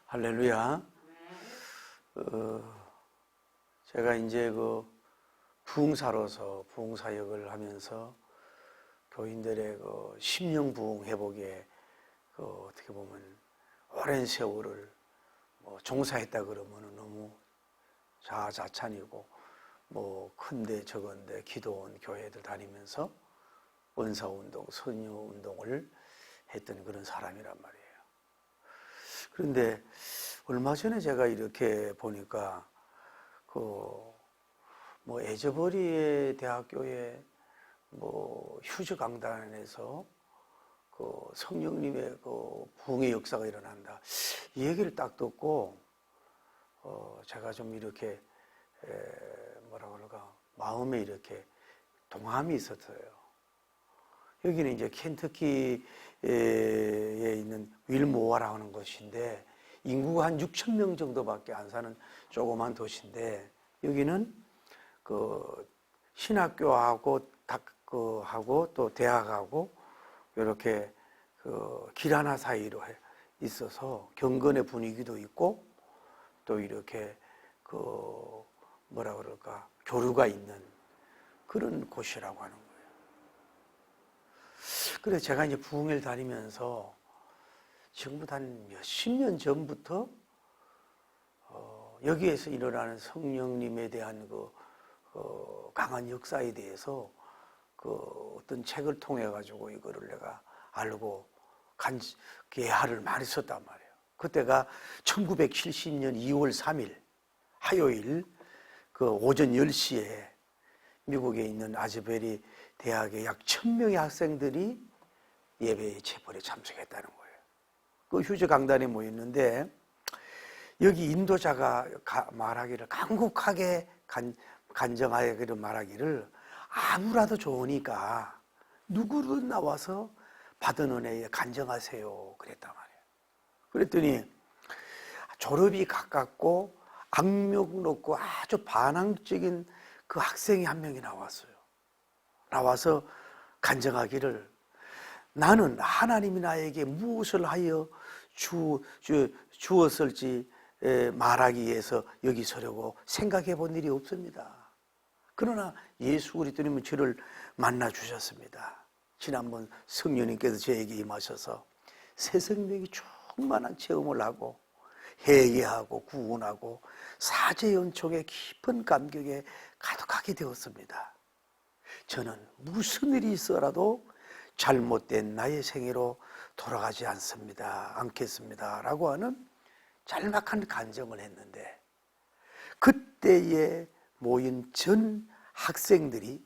할렐루야. 제가 이제 부흥사로서 부흥사역을 하면서 교인들의 심령 부흥 회복에 어떻게 보면 오랜 세월을 종사했다 그러면 너무 자아자찬이고 큰데 적은데 기도원 교회들 다니면서 원사운동, 선유운동을 했던 그런 사람이란 말이에요. 그런데 얼마 전에 제가 이렇게 보니까 에저버리의 대학교에 휴즈 강단에서 성령님의 부흥의 역사가 일어난다, 이 얘기를 딱 듣고 제가 좀 이렇게 마음에 이렇게 동함이 있었어요. 여기는 이제 켄터키에 있는 윌모어라고 하는 곳인데 인구가 한 6천 명 정도밖에 안 사는 조그만 도시인데, 여기는 신학교하고 하고 또 대학하고 이렇게 길 하나 사이로 있어서 경건의 분위기도 있고 또 이렇게 교류가 있는 그런 곳이라고 하는 거예요. 그래서 제가 이제 부흥회를 다니면서 지금부터 한 몇십 년 전부터 여기에서 일어나는 성령님에 대한 강한 역사에 대해서 어떤 책을 통해 가지고 이거를 내가 알고 예하를 많이 썼단 말이에요. 그때가 1970년 2월 3일 화요일 오전 10시에 미국에 있는 아즈베리 대학의 약 1000명의 학생들이 예배의 체벌에 참석했다는 거예요. 휴즈 강단에 모였는데 여기 인도자가 말하기를, 간곡하게 간정하게 말하기를, 아무라도 좋으니까 누구든 나와서 받은 은혜에 간정하세요 그랬단 말이에요. 그랬더니 졸업이 가깝고 악명 높고 아주 반항적인 그 학생이 한 명이 나와서 간정하기를, 나는 하나님이 나에게 무엇을 하여 주었을지 말하기 위해서 여기 서려고 생각해 본 일이 없습니다. 그러나 예수 그리스도님은 저를 만나 주셨습니다. 지난번 성령님께서 저에게 임하셔서 새 생명이 충만한 체험을 하고 회개하고 구원하고 사죄 연총의 깊은 감격에 가득하게 되었습니다. 저는 무슨 일이 있어라도 잘못된 나의 생애로 돌아가지 않겠습니다 라고 하는 짤막한 간증을 했는데, 그때에 모인 전 학생들이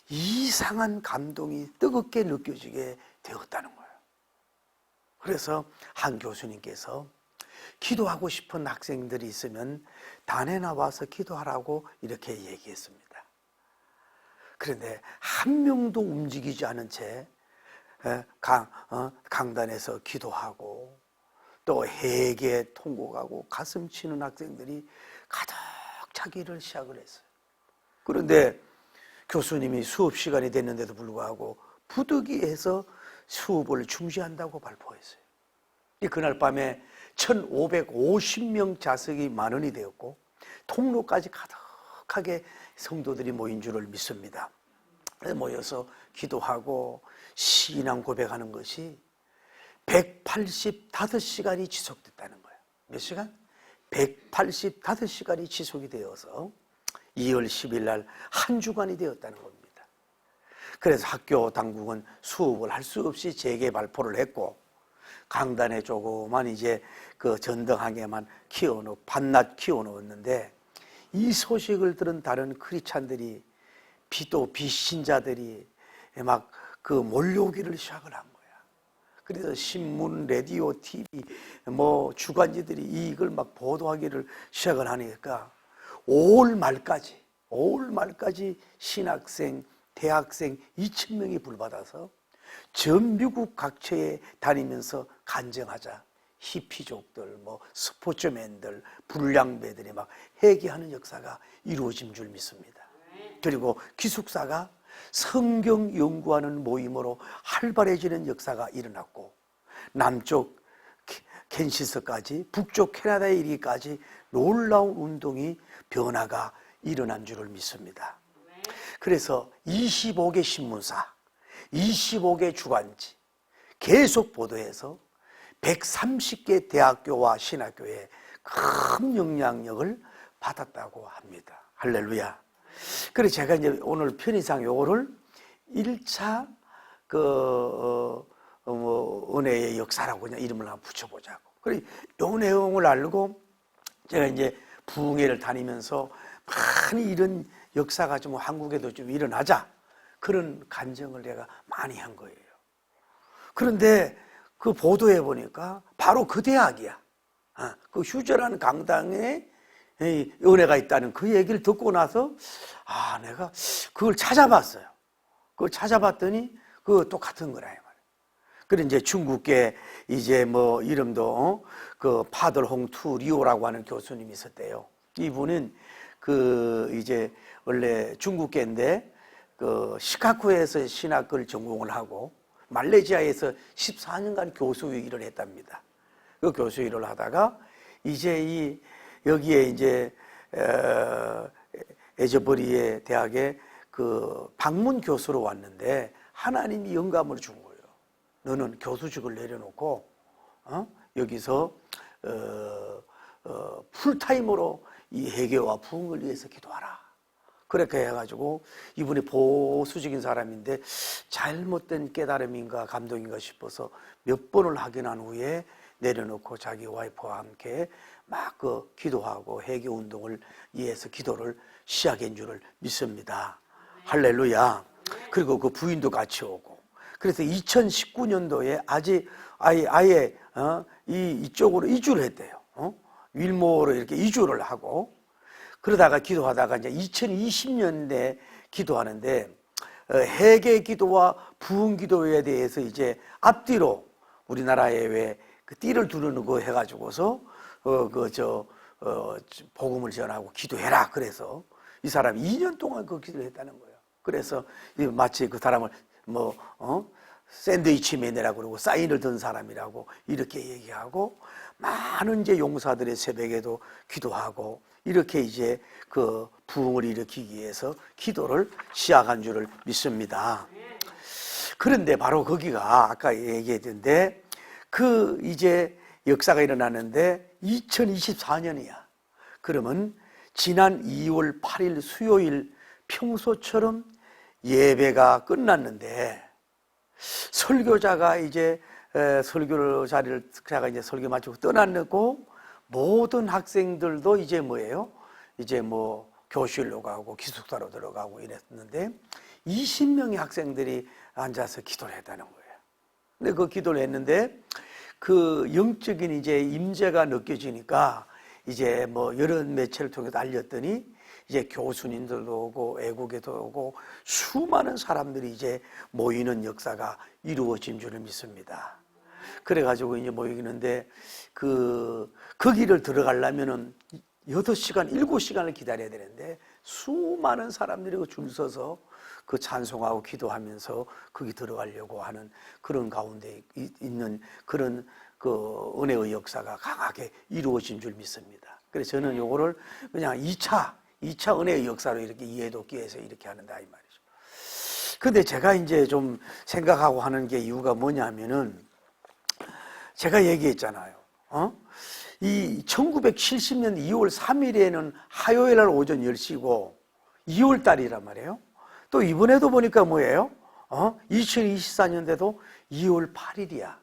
이상한 감동이 뜨겁게 느껴지게 되었다는 거예요. 그래서 한 교수님께서 기도하고 싶은 학생들이 있으면 단에 나와서 기도하라고 이렇게 얘기했습니다. 그런데 한 명도 움직이지 않은 채 강단에서 기도하고 또 회개 통곡하고 가슴 치는 학생들이 가득 차기를 시작을 했어요. 그런데 교수님이 수업 시간이 됐는데도 불구하고 부득이해서 수업을 중지한다고 발표했어요. 그날 밤에 1550명 좌석이 만원이 되었고 통로까지 가득하게 성도들이 모인 줄을 믿습니다. 모여서 기도하고 신앙 고백하는 것이 185시간이 지속됐다는 거예요. 몇 시간? 185시간이 지속이 되어서 2월 10일 날 한 주간이 되었다는 겁니다. 그래서 학교 당국은 수업을 할 수 없이 재개 발표를 했고, 강단에 조그만 이제 전등하게만 반낮 키워놓았는데, 이 소식을 들은 다른 크리스찬들이 비신자들이 막 몰려오기를 시작을 한 거야. 그래서 신문, 라디오, TV, 주간지들이 이걸 막 보도하기를 시작을 하니까 5월 말까지 신학생, 대학생 2,000명이 불받아서 전 미국 각처에 다니면서 간증하자 히피족들, 스포츠맨들, 불량배들이 막 회개하는 역사가 이루어진 줄 믿습니다. 그리고 기숙사가 성경 연구하는 모임으로 활발해지는 역사가 일어났고, 남쪽 캔시스까지 북쪽 캐나다에 이르기까지 놀라운 운동이 변화가 일어난 줄을 믿습니다. 그래서 25개 신문사, 25개 주간지 계속 보도해서 130개 대학교와 신학교에 큰 영향력을 받았다고 합니다. 할렐루야. 그래서 제가 이제 오늘 편의상 요거를 1차 은혜의 역사라고 그냥 이름을 한번 붙여보자고. 그리고 요 내용을 알고 제가 이제 부흥회를 다니면서 많이 이런 역사가 좀 한국에도 좀 일어나자 그런 간증을 내가 많이 한 거예요. 그런데 그 보도해 보니까 바로 그 대학이야. 그 휴저라는 강당에 은혜가 있다는 그 얘기를 듣고 나서 내가 그걸 찾아봤어요. 그걸 찾아봤더니 그 똑같은 거라 이 말이에요. 그래 이제 중국계 이제 뭐 이름도 그 파덜홍 투 리오라고 하는 교수님이 있었대요. 이분은 그 이제 원래 중국계인데 그 시카고에서 신학을 전공을 하고 말레이시아에서 14년간 교수 일을 했답니다. 그 교수 일을 하다가 이제 여기에 이제 에저버리의 대학에 그 방문 교수로 왔는데 하나님이 영감을 준 거예요. 너는 교수직을 내려놓고 여기서 풀타임으로 이 회개와 부흥을 위해서 기도하라. 그렇게 해가지고 이분이 보수적인 사람인데 잘못된 깨달음인가 감동인가 싶어서 몇 번을 확인한 후에 내려놓고 자기 와이프와 함께 막 그 기도하고 회개 운동을 위해서 기도를 시작한 줄을 믿습니다. 할렐루야. 그리고 그 부인도 같이 오고. 그래서 2019년도에 아예 이쪽으로 이주를 했대요. 윌모어로 이렇게 이주를 하고 그러다가 기도하다가 이제 2020년에 기도하는데 회개 기도와 부흥 기도에 대해서 이제 앞뒤로 우리나라에 왜 그 띠를 두르는 거 해가지고서 복음을 전하고 기도해라. 그래서 이 사람이 2년 동안 그 기도를 했다는 거예요. 그래서 마치 그 사람을 샌드위치맨이라고 그러고 사인을 든 사람이라고 이렇게 얘기하고 많은 이제 용사들의 새벽에도 기도하고 이렇게 이제 그 부흥을 일으키기 위해서 기도를 시작한 줄을 믿습니다. 그런데 바로 거기가 아까 얘기했는데 그 이제 역사가 일어나는데 2024년이야. 그러면 지난 2월 8일 수요일 평소처럼 예배가 끝났는데 설교자가 이제 설교자가 이제 설교 마치고 떠났고 모든 학생들도 이제 뭐예요? 이제 뭐 교실로 가고 기숙사로 들어가고 이랬는데 20명의 학생들이 앉아서 기도를 했다는 거예요. 근데 그 기도를 했는데 그 영적인 이제 임재가 느껴지니까 이제 뭐 여러 매체를 통해서 알렸더니 이제 교수님들도 오고 외국에도 오고 수많은 사람들이 이제 모이는 역사가 이루어진 줄을 믿습니다. 그래가지고 이제 모이는데 거기를 들어가려면은 8시간, 7시간을 기다려야 되는데 수많은 사람들이 줄 서서 그 찬송하고 기도하면서 거기 들어가려고 하는 그런 가운데 있는 그런 그 은혜의 역사가 강하게 이루어진 줄 믿습니다. 그래서 저는 요거를 그냥 2차 은혜의 역사로 이렇게 이해도끼 해서 이렇게 한다 이 말이죠. 근데 제가 이제 좀 생각하고 하는 게 이유가 뭐냐면은 제가 얘기했잖아요. 이 1970년 2월 3일에는 화요일 날 오전 10시고 2월 달이란 말이에요. 또 이번에도 보니까 뭐예요? 2024년대도 2월 8일이야.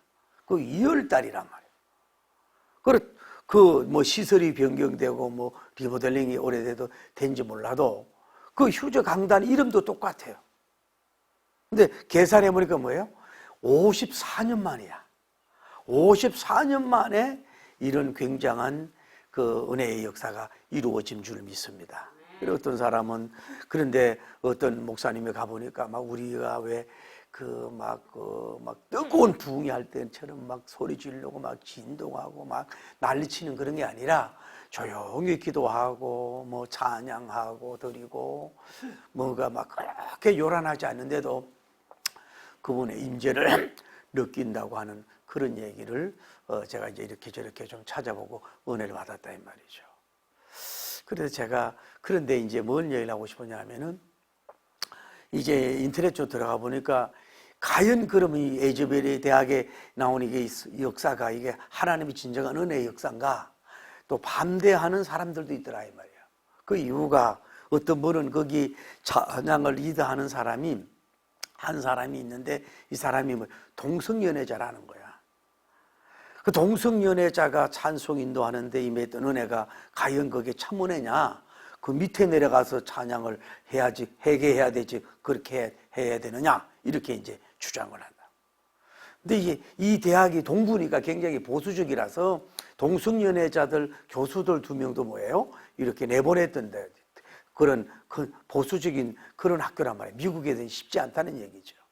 그 2월 달이란 말이에요. 그 뭐 시설이 변경되고 뭐 리모델링이 오래돼도 된지 몰라도 그 휴저 강단 이름도 똑같아요. 근데 계산해 보니까 뭐예요? 54년 만이야. 54년 만에 이런 굉장한 그 은혜의 역사가 이루어진 줄 믿습니다. 그리고 어떤 사람은 그런데 어떤 목사님이 가보니까 막 우리가 왜 막 뜨거운 부흥이 할 때처럼 막 소리 지르고 막 진동하고 막 난리치는 그런 게 아니라 조용히 기도하고 뭐 찬양하고 드리고 뭔가 막 그렇게 요란하지 않는데도 그분의 임재를 느낀다고 하는 그런 얘기를 제가 이제 이렇게 저렇게 좀 찾아보고 은혜를 받았다 이 말이죠. 그래서 제가 그런데 이제 뭔 얘기를 하고 싶었냐 하면은 이제 인터넷 쪽 들어가 보니까 과연 그럼 이 에즈베리 대학에 나온 이게 역사가 이게 하나님이 진정한 은혜의 역사인가? 또 반대하는 사람들도 있더라 이 말이야. 그 이유가 어떤 분은 거기 찬양을 리드하는 사람이 한 사람이 있는데 이 사람이 뭐 동성연애자라는 거야. 그 동성연애자가 찬송 인도하는데 임했던 은혜가 과연 그게 참 은혜냐? 그 밑에 내려가서 찬양을 해야지, 회개해야 되지, 그렇게 해야 되느냐? 이렇게 이제 주장을 한다. 근데 이게 이 대학이 동부니까 굉장히 보수적이라서 동성연애자들 교수들 2명도 뭐예요? 이렇게 내보냈던데 그런 그 보수적인 그런 학교란 말이에요. 미국에서는 쉽지 않다는 얘기죠.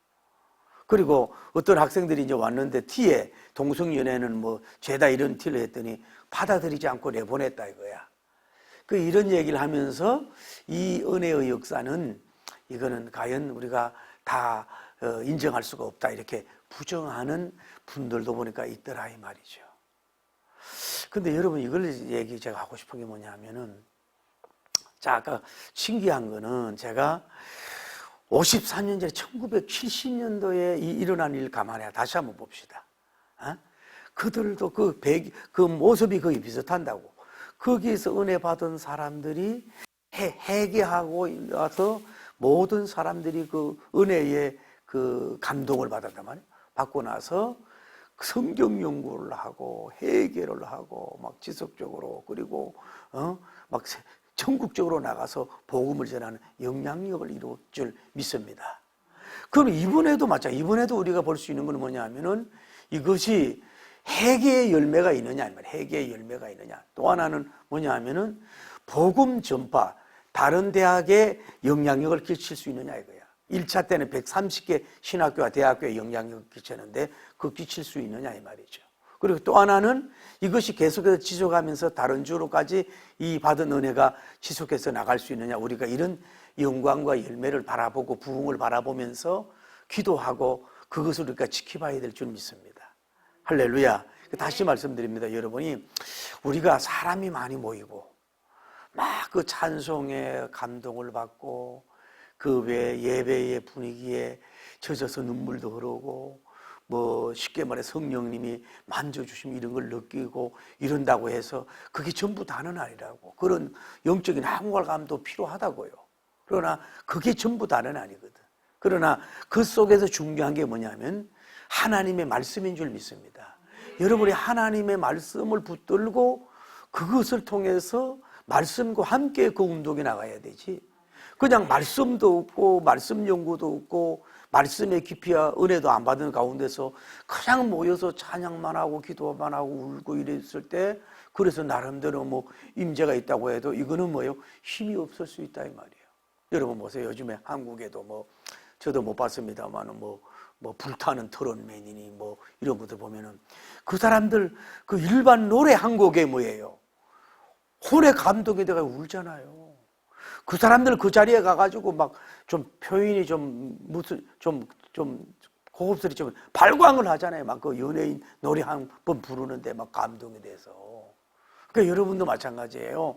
그리고 어떤 학생들이 이제 왔는데 티에 동성연애는 뭐 죄다 이런 티를 했더니 받아들이지 않고 내보냈다 이거야. 그 이런 얘기를 하면서 이 은혜의 역사는 이거는 과연 우리가 다 인정할 수가 없다 이렇게 부정하는 분들도 보니까 있더라 이 말이죠. 근데 여러분 이걸 얘기 제가 하고 싶은 게 뭐냐 하면은 자 아까 신기한 거는 제가 54년 전에 1970년도에 일어난 일 감안해 다시 한번 봅시다. 그들도 그 모습이 거의 비슷한다고. 거기에서 은혜 받은 사람들이 회개하고 나서 모든 사람들이 그 은혜의 그 감동을 받았단 말이에요. 받고 나서 성경 연구를 하고 회개를 하고 막 지속적으로 그리고 막 전국적으로 나가서 복음을 전하는 영향력을 이룰 줄 믿습니다. 그럼 이번에도 마찬가지. 이번에도 우리가 볼 수 있는 건 뭐냐 하면은 이것이 회개의 열매가 있느냐 아니면 회개의 열매가 있느냐. 또 하나는 뭐냐 하면은 복음 전파 다른 대학에 영향력을 끼칠 수 있느냐 이거야. 1차 때는 130개 신학교와 대학교에 영향력을 끼쳤는데 그 끼칠 수 있느냐 이 말이죠. 그리고 또 하나는 이것이 계속해서 지속하면서 다른 주로까지 이 받은 은혜가 지속해서 나갈 수 있느냐. 우리가 이런 영광과 열매를 바라보고 부흥을 바라보면서 기도하고 그것을 우리가 지켜봐야 될 줄 믿습니다. 할렐루야. 다시 말씀드립니다. 여러분이 우리가 사람이 많이 모이고 막 그 찬송에 감동을 받고 그 외 예배의 분위기에 젖어서 눈물도 흐르고 뭐 쉽게 말해 성령님이 만져주시면 이런 걸 느끼고 이런다고 해서 그게 전부 다는 아니라고. 그런 영적인 항월감도 필요하다고요. 그러나 그게 전부 다는 아니거든. 그러나 그 속에서 중요한 게 뭐냐면 하나님의 말씀인 줄 믿습니다. 여러분이 하나님의 말씀을 붙들고 그것을 통해서 말씀과 함께 그 운동에 나가야 되지. 그냥 말씀도 없고 말씀 연구도 없고 말씀의 깊이와 은혜도 안 받은 가운데서 그냥 모여서 찬양만 하고 기도만 하고 울고 이랬을 때 그래서 나름대로 뭐 임재가 있다고 해도 이거는 뭐예요? 힘이 없을 수 있다 이 말이에요. 여러분 보세요. 요즘에 한국에도 뭐 저도 못 봤습니다만 뭐 불타는 트롯맨이니 뭐 이런 것들 보면은 그 사람들 그 일반 노래 한 곡에 뭐예요? 혼에 감동이 돼가 울잖아요. 그 사람들 그 자리에 가가지고 막 좀 표현이 좀 무슨 좀 고급스럽게 좀 발광을 하잖아요. 막 그 연예인 노래 한 번 부르는데 막 감동이 돼서. 그러니까 여러분도 마찬가지예요.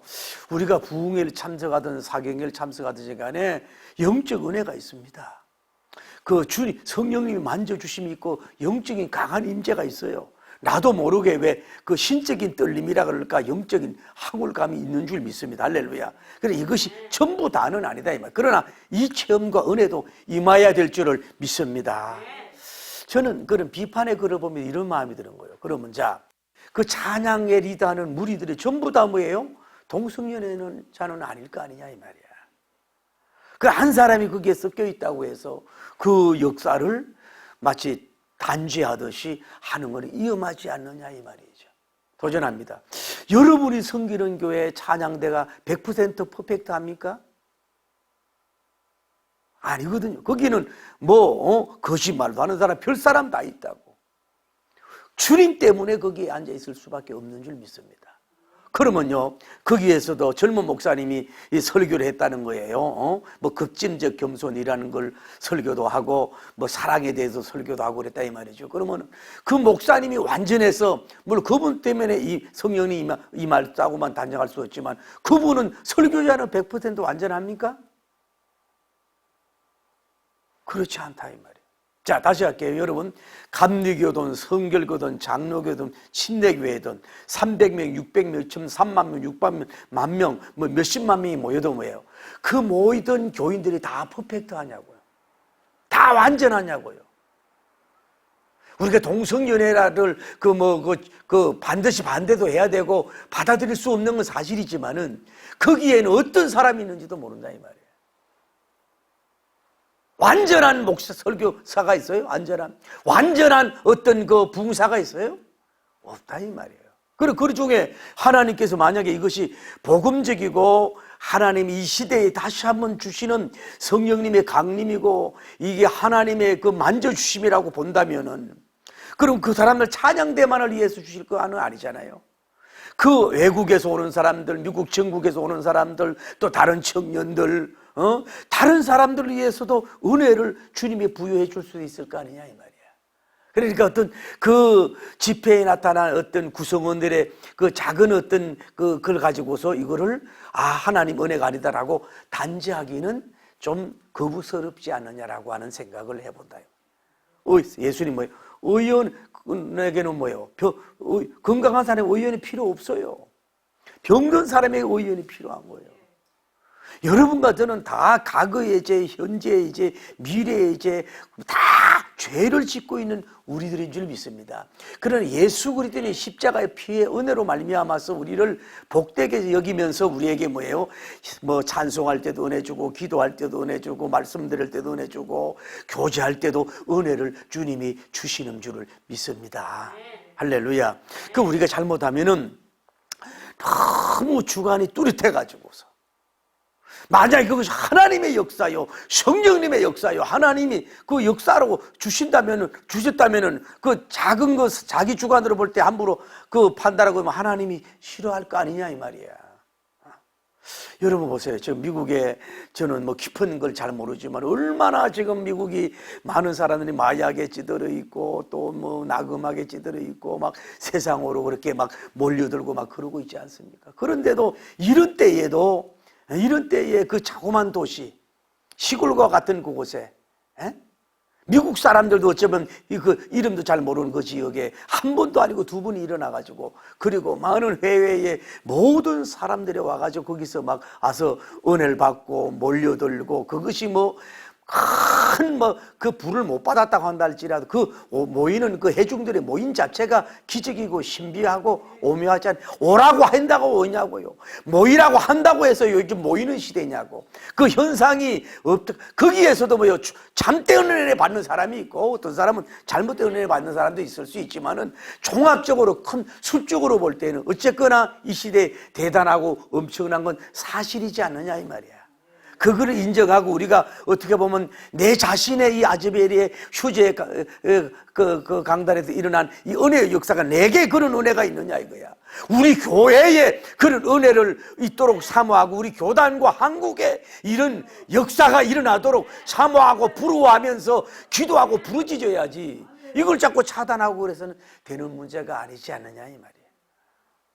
우리가 부흥회를 참석하든 사경회를 참석하든 간에 영적 은혜가 있습니다. 그 주님 성령님이 만져주심이 있고 영적인 강한 임재가 있어요. 나도 모르게 왜 그 신적인 떨림이라 그럴까 영적인 항울감이 있는 줄 믿습니다. 할렐루야. 그래 이것이 전부 다는 아니다 이 말. 그러나 이 체험과 은혜도 임해야 될 줄을 믿습니다. 저는 그런 비판의 글을 보면 이런 마음이 드는 거예요. 그러면 자, 그 찬양에 리드하는 무리들이 전부 다 뭐예요? 동성연애는 자는 아닐 거 아니냐 이 말이야. 그 한 사람이 거기에 섞여 있다고 해서 그 역사를 마치 단죄하듯이 하는 것은 위험하지 않느냐 이 말이죠. 도전합니다. 여러분이 섬기는 교회 찬양대가 100% 퍼펙트합니까? 아니거든요. 거기는 거짓말도 하는 사람 별 사람 다 있다고. 주님 때문에 거기에 앉아 있을 수밖에 없는 줄 믿습니다. 그러면요, 거기에서도 젊은 목사님이 이 설교를 했다는 거예요. 뭐 급진적 겸손이라는 걸 설교도 하고, 뭐 사랑에 대해서 설교도 하고 그랬다 이 말이죠. 그러면 그 목사님이 완전해서, 물론 그분 때문에 이 성령이 이 말하고만 단정할 수 없지만, 그분은 설교자는 100% 완전합니까? 그렇지 않다 이 말이에요. 자, 다시 할게요. 여러분, 감리교든 성결교든 장로교든 침례교회든 300명, 600명, 3만 명, 6만 명, 뭐 몇십만 명이 모여도 뭐예요? 그 모이던 교인들이 다 퍼펙트하냐고요. 다 완전하냐고요. 우리가 동성연애를 반드시 반대도 해야 되고 받아들일 수 없는 건 사실이지만은 거기에는 어떤 사람이 있는지도 모른다 이 말이에요. 완전한 목사 설교사가 있어요? 완전한 어떤 그 부흥사가 있어요? 없다 이 말이에요. 그리고 그 중에 하나님께서 만약에 이것이 복음적이고 하나님이 이 시대에 다시 한번 주시는 성령님의 강림이고 이게 하나님의 그 만져주심이라고 본다면은, 그럼 그 사람들 찬양대만을 위해서 주실 거는 아니잖아요. 그 외국에서 오는 사람들, 미국 전국에서 오는 사람들, 또 다른 청년들, 다른 사람들을 위해서도 은혜를 주님이 부여해 줄 수 있을 거 아니냐 이 말이야. 그러니까 어떤 그 집회에 나타난 어떤 구성원들의 그 작은 어떤 그걸 가지고서 이거를 하나님 은혜가 아니다라고 단죄하기는 좀 거부스럽지 않느냐라고 하는 생각을 해본다. 예수님 뭐예요? 의원에게는 뭐예요? 건강한 사람의 의원이 필요 없어요. 병든 사람의 의원이 필요한 거예요. 여러분과 저는 다 과거의 죄, 현재의 죄, 미래의 죄, 다 죄를 짓고 있는 우리들인 줄 믿습니다. 그러나 예수 그리스도의 십자가의 피의 은혜로 말미암아서 우리를 복되게 여기면서 우리에게 뭐예요? 뭐 찬송할 때도 은혜 주고, 기도할 때도 은혜 주고, 말씀 드릴 때도 은혜 주고, 교제할 때도 은혜를 주님이 주시는 줄을 믿습니다. 할렐루야. 그 우리가 잘못하면은 너무 주관이 뚜렷해가지고서, 만약에 그것이 하나님의 역사요, 성령님의 역사요, 하나님이 그 역사로 주셨다면은 그 작은 것, 자기 주관으로 볼 때 함부로 그 판단하고 하면 하나님이 싫어할 거 아니냐 이 말이야. 여러분 보세요. 지금 미국에 저는 뭐 깊은 걸 잘 모르지만 얼마나 지금 미국이 많은 사람들이 마약에 찌들어 있고 또 뭐 낙음하게 찌들어 있고 막 세상으로 그렇게 막 몰려들고 막 그러고 있지 않습니까? 그런데도 이런 때에 그 자그마한 도시, 시골과 같은 그곳에, 미국 사람들도 어쩌면 그 이름도 잘 모르는 그 지역에 한 번도 아니고 두 번이 일어나가지고, 그리고 많은 해외에 모든 사람들이 와가지고 거기서 막 와서 은혜를 받고 몰려들고, 그것이 그 불을 못 받았다고 한다 할지라도 그 모이는 그 회중들의 모임 자체가 기적이고 신비하고 오묘하지 않아요. 오라고 한다고 오냐고요. 모이라고 한다고 해서 요즘 모이는 시대냐고. 그 현상이 거기에서도 잠때 은혜 받는 사람이 있고 어떤 사람은 잘못된 은혜 받는 사람도 있을 수 있지만은 종합적으로 큰 수적으로 볼 때는 어쨌거나 이 시대에 대단하고 엄청난 건 사실이지 않느냐 이 말이야. 그거를 인정하고 우리가 어떻게 보면 내 자신의 이 아즈베리의 휴제 그 강단에서 일어난 이 은혜의 역사가 내게 그런 은혜가 있느냐 이거야. 우리 교회에 그런 은혜를 있도록 사모하고 우리 교단과 한국에 이런 역사가 일어나도록 사모하고 부러워하면서 기도하고 부르짖어야지. 이걸 자꾸 차단하고 그래서는 되는 문제가 아니지 않느냐 이 말이에요.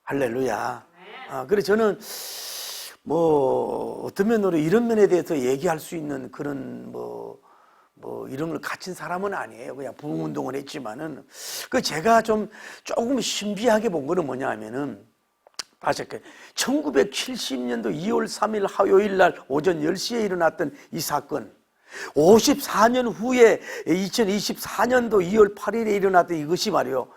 할렐루야. 그래서 저는 어떤 면으로 이런 면에 대해서 얘기할 수 있는 그런 이런 걸 가진 사람은 아니에요. 그냥 부흥운동을 했지만은, 제가 조금 신비하게 본 거는 뭐냐 하면은, 다시 할게요. 1970년도 2월 3일 화요일 날 오전 10시에 일어났던 이 사건, 54년 후에 2024년도 2월 8일에 일어났던 이것이 말이요,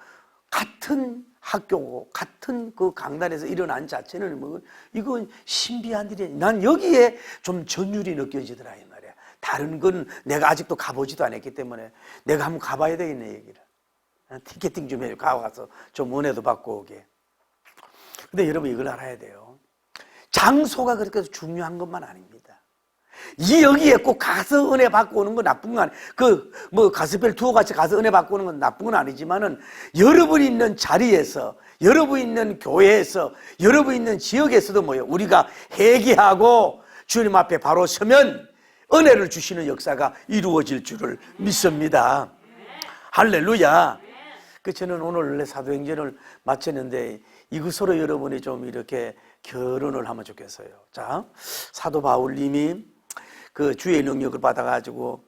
같은 학교고 같은 그 강단에서 일어난 자체는 이건 신비한 일이야. 난 여기에 좀 전율이 느껴지더라 이 말이야. 다른 건 내가 아직도 가보지도 않았기 때문에 내가 한번 가봐야 되겠네 얘기를. 티켓팅 좀 해 가서 좀 은혜도 받고 오게. 근데 여러분 이걸 알아야 돼요. 장소가 그렇게 중요한 것만 아닙니다. 이 여기에 꼭 가서 은혜 받고 오는 건 나쁜 건 뭐 가스펠 투어 같이 가서 은혜 받고 오는 건 나쁜 건 아니지만은 여러분이 있는 자리에서, 여러분 있는 교회에서, 여러분 있는 지역에서도 뭐예요? 우리가 회개하고 주님 앞에 바로 서면 은혜를 주시는 역사가 이루어질 줄을 믿습니다. 할렐루야. 저는 오늘 사도행전을 마쳤는데 이것으로 여러분이 좀 이렇게 결혼을 하면 좋겠어요. 자, 사도 바울님이 그 주의 능력을 받아가지고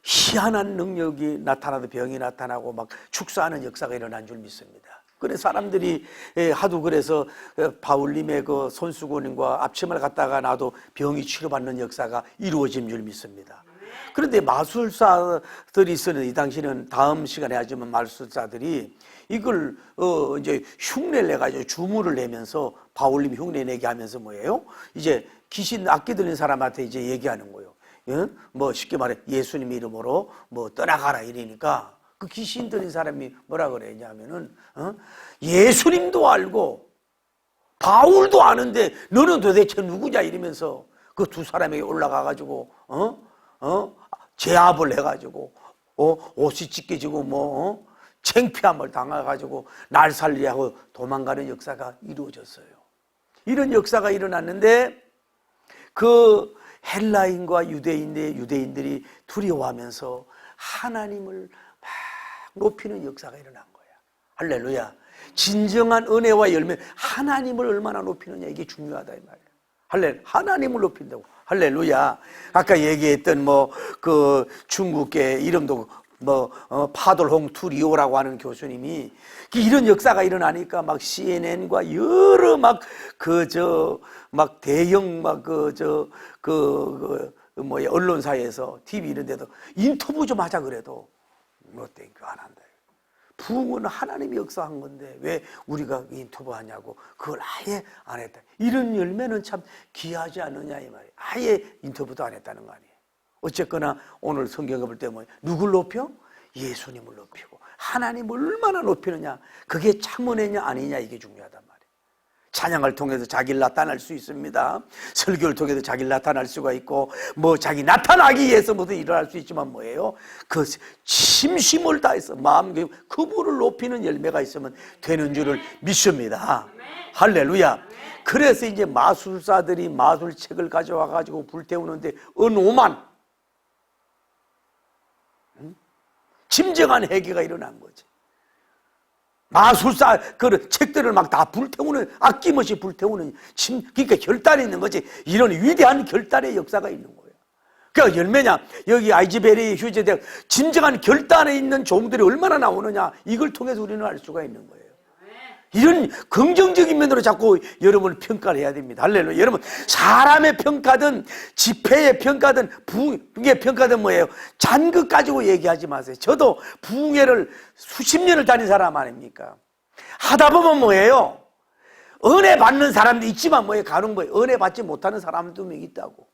희한한 능력이 나타나도 병이 나타나고 막 축사하는 역사가 일어난 줄 믿습니다. 그래서 사람들이 하도 그래서 바울님의 그 손수건과 앞치마를 갖다가 놔도 병이 치료받는 역사가 이루어진 줄 믿습니다. 그런데 마술사들이 있었는 이 당시는 다음 시간에 하지만 마술사들이 이걸 이제 흉내를 내가지고 주문을 내면서 바울님이 흉내 내게 하면서 뭐예요? 이제 귀신 악기 들린 사람한테 이제 얘기하는 거예요. 뭐 쉽게 말해 예수님 이름으로 뭐 떠나가라 이러니까 그 귀신 들린 사람이 뭐라 그랬냐면은 예수님도 알고 바울도 아는데 너는 도대체 누구냐 이러면서 그 두 사람에게 올라가가지고 제압을 해가지고 옷이 찢겨지고 뭐 창피함을 당해가지고 날 살리하고 도망가는 역사가 이루어졌어요. 이런 역사가 일어났는데 그 헬라인과 유대인들이 두려워하면서 하나님을 막 높이는 역사가 일어난 거야. 할렐루야. 진정한 은혜와 열매, 하나님을 얼마나 높이느냐 이게 중요하다 이 말이야. 하나님을 높인다고. 할렐루야. 아까 얘기했던 그 중국계 이름도 파돌홍 투리오라고 하는 교수님이 이런 역사가 일어나니까 막 CNN과 여러 대형 언론사에서 TV 이런 데도 인터뷰 좀 하자 그래도 땡큐 안 한다. 부흥은 하나님이 역사한 건데 왜 우리가 인터뷰하냐고 그걸 아예 안 했다. 이런 열매는 참 귀하지 않느냐 이 말이에요. 아예 인터뷰도 안 했다는 거 아니에요. 어쨌거나 오늘 성경을 볼 때 누굴 높여? 예수님을 높이고 하나님을 얼마나 높이느냐 그게 참 은혜냐 아니냐 이게 중요하단 말이에요. 찬양을 통해서 자기를 나타낼 수 있습니다. 설교를 통해서 자기를 나타날 수가 있고 자기 나타나기 위해서 모두 일어날 수 있지만 뭐예요? 그 심심을 다해서 마음 그분을 높이는 열매가 있으면 되는 줄을 믿습니다. 할렐루야. 그래서 이제 마술사들이 마술책을 가져와 가지고 불태우는데 오만 진정한 회개가 일어난 거지. 마술사 그 책들을 막 다 불태우는, 아낌없이 불태우는 그러니까 결단이 있는 거지. 이런 위대한 결단의 역사가 있는 거예요. 그러니까 열매냐, 여기 아이즈베리 휴제대학 진정한 결단에 있는 종들이 얼마나 나오느냐 이걸 통해서 우리는 알 수가 있는 거예요. 이런 긍정적인 면으로 자꾸 여러분을 평가를 해야 됩니다. 할렐루야. 여러분, 사람의 평가든 집회의 평가든 부흥의 평가든 뭐예요? 잔긋 가지고 얘기하지 마세요. 저도 부흥회를 수십 년을 다닌 사람 아닙니까? 하다 보면 뭐예요? 은혜 받는 사람도 있지만 뭐예요? 간혹 뭐예요? 은혜 받지 못하는 사람도 몇 명 있다고.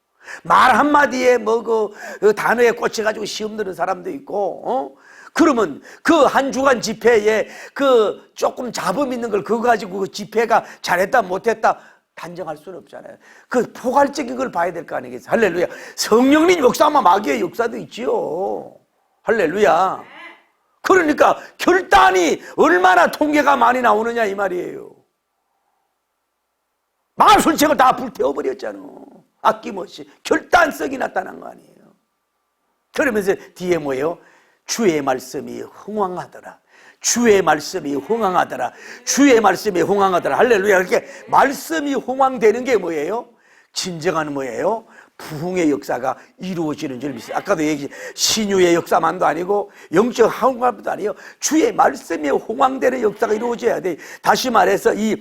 말 한마디에 그 단어에 꽂혀가지고 시험 드는 사람도 있고, 그러면 그 한 주간 집회에 그 조금 잡음 있는 걸 그거 가지고 그 집회가 잘했다 못했다 단정할 수는 없잖아요. 그 포괄적인 걸 봐야 될 거 아니겠어요? 할렐루야. 성령님 역사만 마귀의 역사도 있지요. 할렐루야. 그러니까 결단이 얼마나 통계가 많이 나오느냐 이 말이에요. 마술책을 다 불태워버렸잖아. 아낌없이 결단성이 나타난 거 아니에요. 그러면서 뒤에 뭐예요? 주의 말씀이 흥왕하더라. 주의 말씀이 흥왕하더라. 주의 말씀이 흥왕하더라. 할렐루야. 이렇게 말씀이 흥왕되는 게 뭐예요? 진정한 뭐예요? 부흥의 역사가 이루어지는 줄 믿습니다. 아까도 신유의 역사만도 아니고 영적 흥왕도 아니에요. 주의 말씀이 흥왕되는 역사가 이루어져야 돼. 다시 말해서 이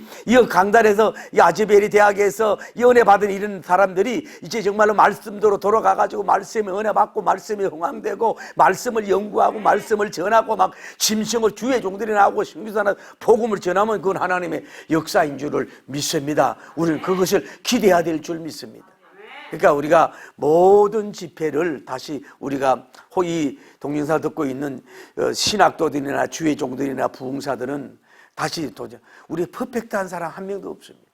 강단에서 이 아즈베리 대학에서 이 은혜 받은 이런 사람들이 이제 정말로 말씀대로 돌아가가지고 말씀에 은혜 받고 말씀이 흥왕되고 말씀을 연구하고 말씀을 전하고 막 짐승을 주의 종들이 나오고 신규사나 복음을 전하면 그건 하나님의 역사인 줄을 믿습니다. 우리는 그것을 기대해야 될 줄 믿습니다. 그러니까 우리가 모든 집회를 다시 우리가 이 동영상 듣고 있는 신학도들이나 주의 종들이나 부흥사들은 다시 도전. 우리 퍼펙트한 사람 한 명도 없습니다.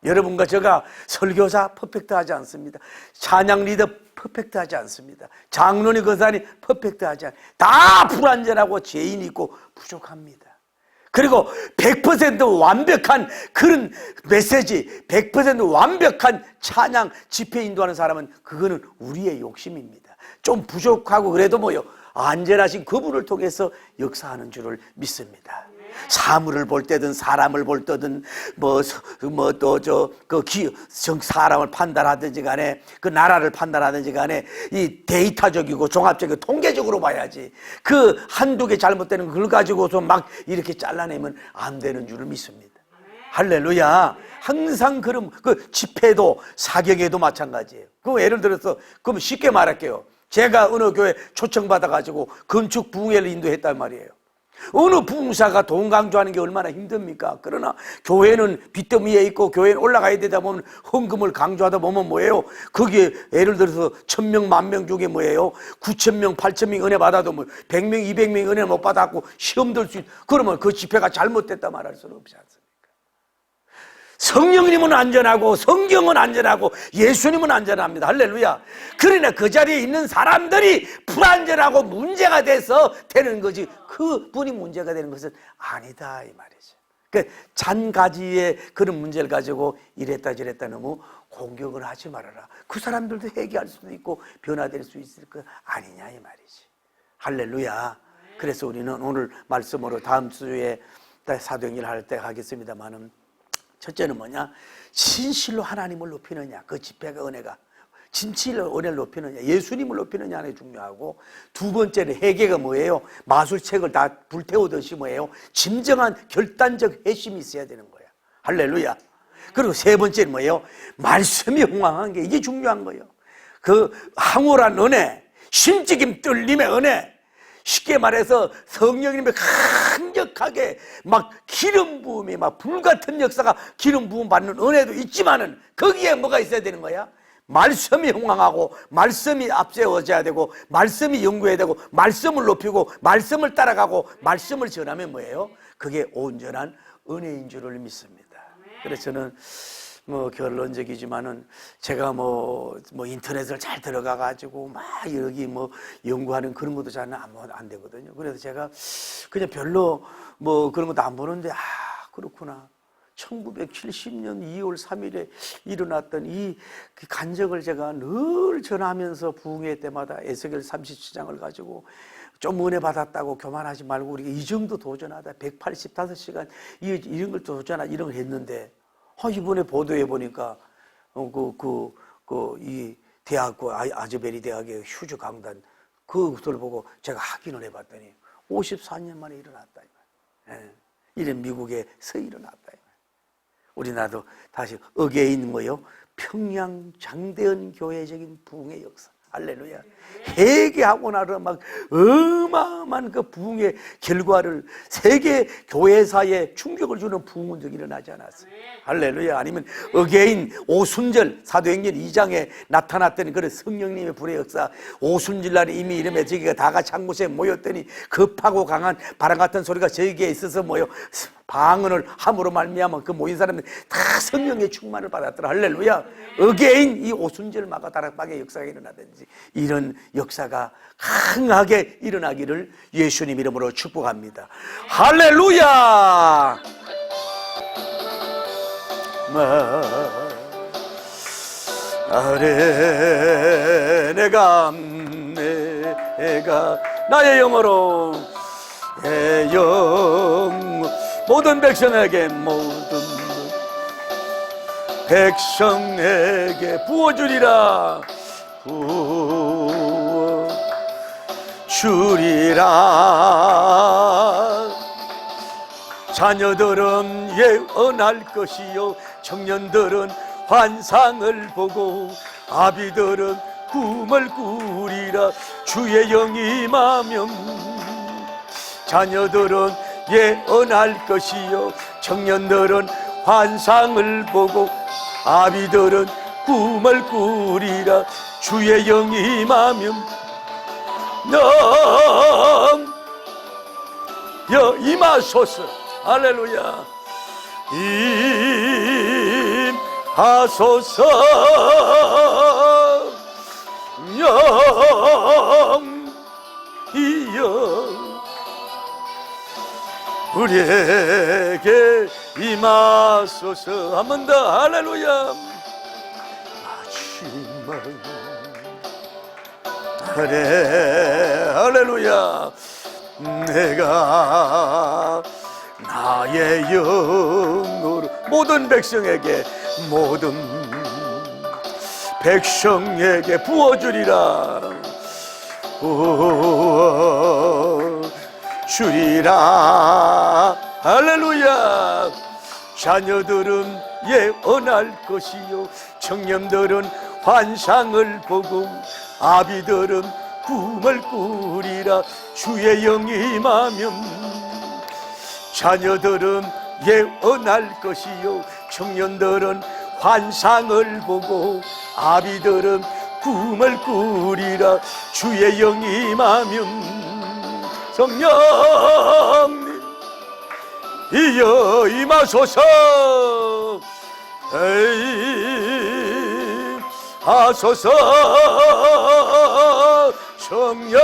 여러분과 제가 설교사 퍼펙트하지 않습니다. 찬양 리더 퍼펙트하지 않습니다. 장로니 거사니 퍼펙트하지 않습니다. 다 불완전하고 죄인 있고 부족합니다. 그리고 100% 완벽한 그런 메시지, 100% 완벽한 찬양 집회 인도하는 사람은 그거는 우리의 욕심입니다. 좀 부족하고 그래도 뭐요, 안전하신 그분을 통해서 역사하는 줄을 믿습니다. 사물을 볼 때든 사람을 볼 때든 사람을 판단하든지 간에 그 나라를 판단하든지 간에 이 데이터적이고 종합적이고 통계적으로 봐야지, 그 한두 개 잘못되는 걸 가지고서 막 이렇게 잘라내면 안 되는 줄을 믿습니다. 할렐루야. 항상 그 집회도 사경에도 마찬가지예요. 그 예를 들어서 그럼 쉽게 말할게요. 제가 어느 교회 초청받아가지고 건축 부흥회를 인도했단 말이에요. 어느 부흥사가 돈 강조하는 게 얼마나 힘듭니까? 그러나 교회는 빚더미에 있고 교회는 올라가야 되다 보면 헌금을 강조하다 보면 뭐예요? 거기에 예를 들어서 1000명, 10,000명 중에 뭐예요? 9,000명, 8,000명 은혜 받아도 뭐 100명, 200명 은혜 못 받았고 시험 들 수 있, 그러면 그 집회가 잘못됐다 말할 수는 없지 않습니까? 성령님은 안전하고 성경은 안전하고 예수님은 안전합니다. 할렐루야. 그러나 그 자리에 있는 사람들이 불안전하고 문제가 돼서 되는 거지, 그분이 문제가 되는 것은 아니다 이 말이죠. 그러니까 잔가지의 그런 문제를 가지고 이랬다 저랬다 너무 공격을 하지 말아라. 그 사람들도 회개할 수도 있고 변화될 수 있을 거 아니냐 이 말이지. 할렐루야. 그래서 우리는 오늘 말씀으로 다음 주에 사도행전 할 때 하겠습니다만은, 첫째는 뭐냐? 진실로 하나님을 높이느냐, 그 집회가 은혜가 진실로 은혜를 높이느냐, 예수님을 높이느냐 하는 게 중요하고, 두 번째는 회개가 뭐예요? 마술책을 다 불태우듯이 뭐예요? 진정한 결단적 회심이 있어야 되는 거야. 할렐루야. 그리고 세 번째는 뭐예요? 말씀이 흥황한 게, 이게 중요한 거예요. 그 황홀한 은혜, 심지김 뚫림의 은혜, 쉽게 말해서 성령님의 강력하게 막 기름 부음이 막 불같은 역사가 기름 부음 받는 은혜도 있지만은 거기에 뭐가 있어야 되는 거야? 말씀이 흥황하고 말씀이 앞세워져야 되고 말씀이 연구해야 되고 말씀을 높이고 말씀을 따라가고 말씀을 전하면 뭐예요? 그게 온전한 은혜인 줄을 믿습니다. 그래서 저는 결론적이지만은 제가 인터넷을 잘 들어가가지고 막 여기 연구하는 그런 것도 잘 안 되거든요. 그래서 제가 그냥 별로 그런 것도 안 보는데, 그렇구나. 1970년 2월 3일에 일어났던 이 간증을 제가 늘 전하면서 부흥회 때마다 에스겔 37장을 가지고 좀 은혜 받았다고 교만하지 말고 우리가 이 정도 도전하다 185시간 이런 걸 도전하다 이런 걸 했는데, 이번에 보도해 보니까 이 대학 아즈베리 대학의 휴즈 강단 그것을 보고 제가 확인을 해봤더니 54년 만에 일어났다. 이런 미국에서 일어났다. 우리나라도 다시 어게인 평양 장대현 교회적인 부흥의 역사. 할렐루야. 회개하고 나서 막 어마어마한 그 부흥의 결과를 세계 교회사에 충격을 주는 부흥은 적 일어나지 않았어요. 할렐루야. 아니면 어게인 오순절 사도행전 2장에 나타났던 그런 성령님의 불의 역사, 오순절 날에 이미 이름에 저기가 다 같이 한 곳에 모였더니 급하고 강한 바람 같은 소리가 저기에 있어서 방언을 함으로 말미암아 그 모인 사람들 다 성령의 충만을 받았더라. 할렐루야. 어게인 이 오순절 마가 다락방의 역사가 일어나든지 이런 역사가 강하게 일어나기를 예수님 이름으로 축복합니다. 할렐루야. 아래 내가 나의 영어로 영 모든 백성에게 부어주리라. 자녀들은 예언할 것이요 청년들은 환상을 보고 아비들은 꿈을 꾸리라. 주의 영이 임하면 자녀들은 예언할 것이요 청년들은 환상을 보고 아비들은 꿈을 꾸리라. 주의 영이 임하면 임하소서. 할렐루야. 하소서. 영이여 우리에게 임하소서. 한 번 더. 할렐루야. 마지막 그래 할렐루야. 내가 나의 영으로 모든 백성에게 부어주리라. 주리라. 할렐루야. 자녀들은 예언할 것이요 청년들은 환상을 보고 아비들은 꿈을 꾸리라. 주의 영이 임하면 자녀들은 예언할 것이요 청년들은 환상을 보고 아비들은 꿈을 꾸리라. 주의 영이 임하면 성령님 이여 임하소서. 에이 하소서. 성령님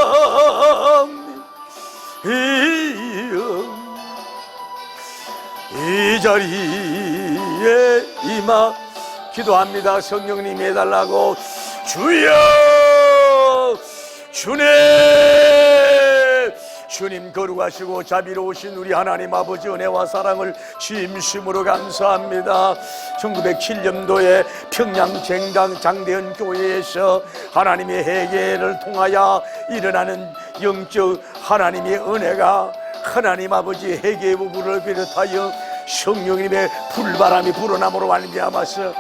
이여 이 자리에 임하 기도합니다. 성령님 해달라고. 주여 주님 거룩하시고 자비로우신 우리 하나님 아버지 은혜와 사랑을 진심으로 감사합니다. 1907년도에 평양 장대현 교회에서 하나님의 회개를 통하여 일어나는 영적 하나님의 은혜가 하나님 아버지 회개의 부부를 비롯하여 성령님의 불바람이 불어남으로 말미암아서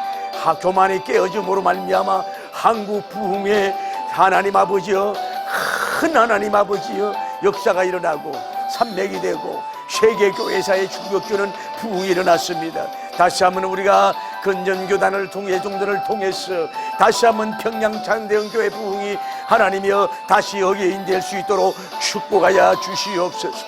교만이 깨어짐으로 말미암아 한국 부흥의 하나님 아버지여 큰 하나님 아버지여 역사가 일어나고 산맥이 되고 세계교회사의 충격주는 부흥이 일어났습니다. 다시 한번 우리가 건전교단을 통해 종들을 통해서 다시 한번 평양 장대현교회 부흥이 하나님이여 다시 여기에 인될 수 있도록 축복하여 주시옵소서.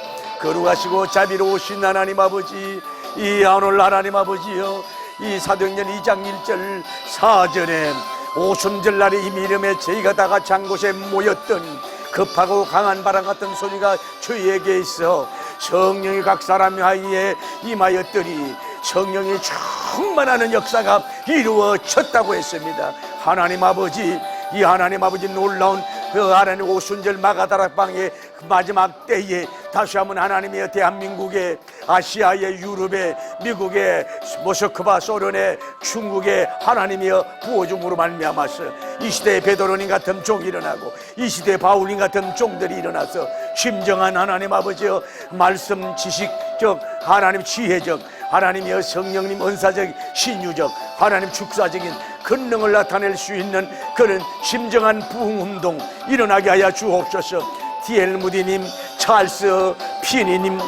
거룩하시고 자비로우신 하나님 아버지, 이 오늘 하나님 아버지여 이 사도행전 2장 1절 4절에 오순절날에 이 이름에 저희가 다 같이 한 곳에 모였던 급하고 강한 바람 같은 소리가 저희에게 있어 성령이 각 사람 사이에 임하였더니 성령이 충만하는 역사가 이루어졌다고 했습니다. 하나님 아버지, 이 하나님 아버지 놀라운 그 하나님 오순절 마가다락방의 마지막 때에 다시 한번 하나님의 대한민국에 아시아의 유럽의 미국의 모스크바 소련의 중국의 하나님이여 부어줌으로 말미암아서 이 시대에 베드로님 같은 종이 일어나고 이 시대에 바울님 같은 종들이 일어나서 심정한 하나님 아버지여 말씀 지식적 하나님 지혜적 하나님이여 성령님 은사적 신유적 하나님 축사적인 권능을 나타낼 수 있는 그런 심정한 부흥운동 일어나게 하여 주옵소서. D.L. 무디님, 찰스 피니님,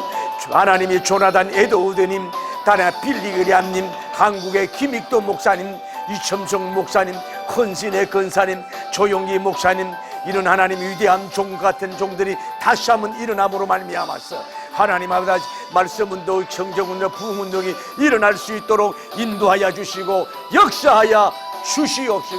하나님의 조나단 에드워드님, 다나 빌리그리암님, 한국의 김익도 목사님, 이첨성 목사님, 헌신의 근사님, 조용기 목사님, 이런 하나님 위대한 종 같은 종들이 다시 한번 일어남으로 말미암았어. 하나님 아버지 말씀운동, 청정운동, 부흥운동이 일어날 수 있도록 인도하여 주시고 역사하여 주시옵소서.